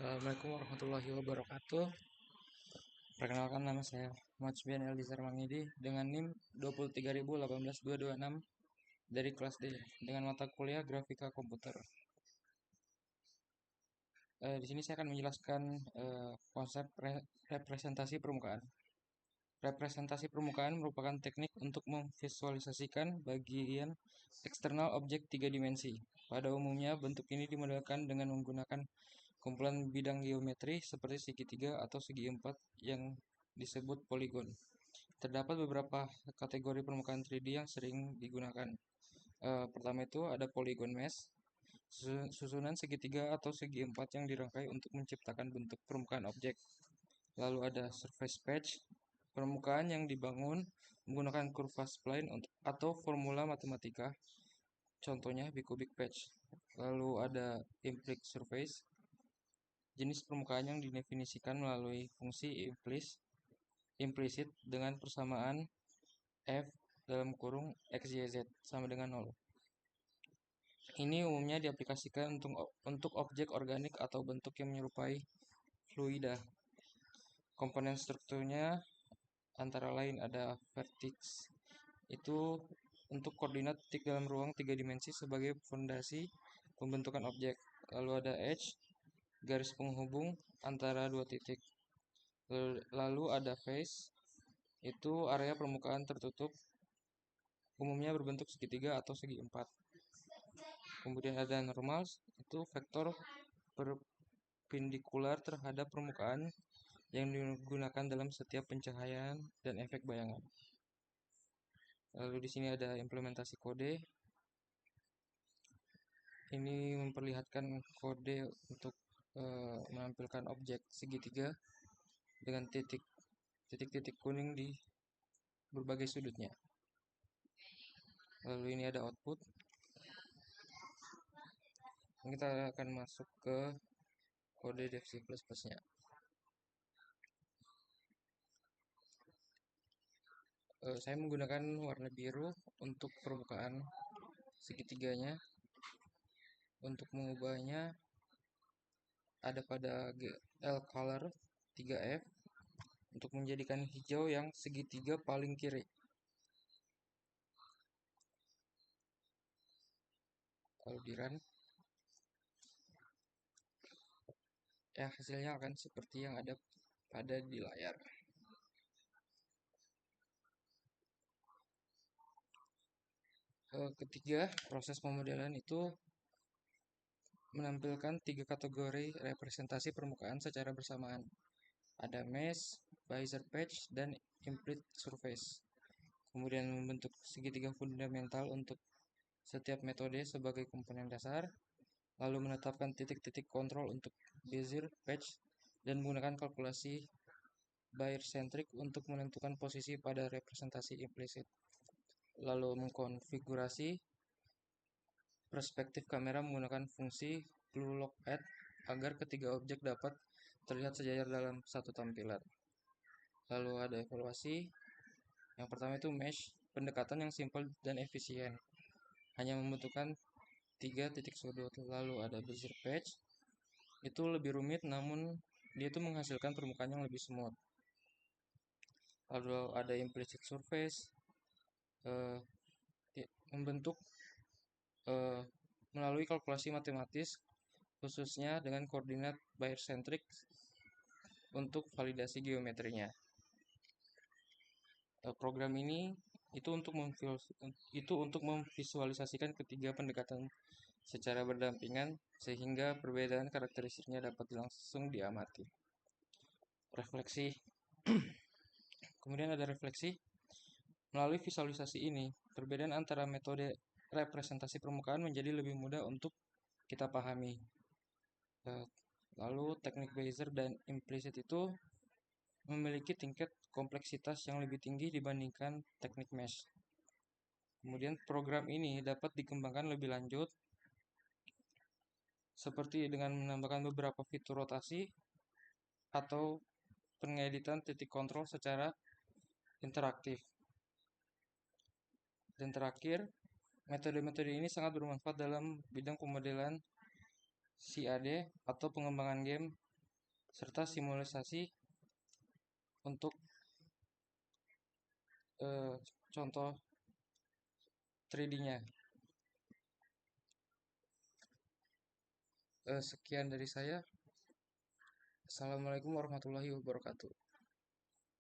Assalamualaikum warahmatullahi wabarakatuh. Perkenalkan, nama saya Muhammad Subian Eldizar Mangidi dengan NIM 2318226 dari kelas D dengan mata kuliah Grafika Komputer. Di sini saya akan menjelaskan konsep representasi permukaan. Representasi permukaan merupakan teknik untuk memvisualisasikan bagian eksternal objek tiga dimensi. Pada umumnya, bentuk ini dimodelkan dengan menggunakan kumpulan bidang geometri seperti segitiga atau segi empat yang disebut poligon. Terdapat beberapa kategori permukaan 3D yang sering digunakan. Pertama itu ada polygon mesh, susunan segitiga atau segi empat yang dirangkai untuk menciptakan bentuk permukaan objek. Lalu ada surface patch, permukaan yang dibangun menggunakan kurva spline atau formula matematika, contohnya bicubic patch. Lalu ada implied surface, jenis permukaan yang didefinisikan melalui fungsi implisit dengan persamaan f dalam kurung x, y, z sama dengan 0. Ini umumnya diaplikasikan untuk objek organik atau bentuk yang menyerupai fluida. Komponen strukturnya antara lain ada vertex, itu untuk koordinat titik dalam ruang tiga dimensi sebagai fondasi pembentukan objek. Lalu ada edge, garis penghubung antara dua titik. Lalu ada face, itu area permukaan tertutup, umumnya berbentuk segitiga atau segi empat. Kemudian ada normal, itu vektor perpendikular terhadap permukaan yang digunakan dalam setiap pencahayaan dan efek bayangan. Lalu di sini ada implementasi kode. Ini memperlihatkan kode untuk menampilkan objek segitiga dengan titik-titik kuning di berbagai sudutnya. Lalu ini ada output. Kita akan masuk ke kode Dev C++ nya. Saya menggunakan warna biru untuk permukaan segitiganya. Untuk mengubahnya ada pada GL color 3F untuk menjadikan hijau yang segitiga paling kiri. Kalau di run, ya hasilnya akan seperti yang ada pada di layar. Ketiga, proses pemodelan itu menampilkan tiga kategori representasi permukaan secara bersamaan. Ada mesh, bezier patch, dan implied surface. Kemudian membentuk segitiga fundamental untuk setiap metode sebagai komponen dasar, lalu menetapkan titik-titik kontrol untuk bezier patch dan menggunakan kalkulasi Bayer-centric untuk menentukan posisi pada representasi implisit. Lalu mengkonfigurasi perspektif kamera menggunakan fungsi glue lock add agar ketiga objek dapat terlihat sejajar dalam satu tampilan. Lalu ada evaluasi. Yang pertama itu mesh, pendekatan yang simpel dan efisien, hanya membutuhkan 3 titik sudut. Lalu ada bezier patch, itu lebih rumit namun dia itu menghasilkan permukaan yang lebih smooth. Lalu ada implicit surface, membentuk melalui kalkulasi matematis khususnya dengan koordinat Bayer-centric untuk validasi geometrinya. Program ini itu untuk memvisualisasikan ketiga pendekatan secara berdampingan sehingga perbedaan karakteristiknya dapat langsung diamati. Refleksi. Kemudian ada refleksi. Melalui visualisasi ini, perbedaan antara metode representasi permukaan menjadi lebih mudah untuk kita pahami. Lalu teknik Bezier dan implicit itu memiliki tingkat kompleksitas yang lebih tinggi dibandingkan teknik mesh. Kemudian program ini dapat dikembangkan lebih lanjut seperti dengan menambahkan beberapa fitur rotasi atau pengeditan titik kontrol secara interaktif. Dan terakhir, metode-metode ini sangat bermanfaat dalam bidang pemodelan CAD atau pengembangan game serta simulasi untuk contoh 3D-nya. Sekian dari saya. Assalamualaikum warahmatullahi wabarakatuh.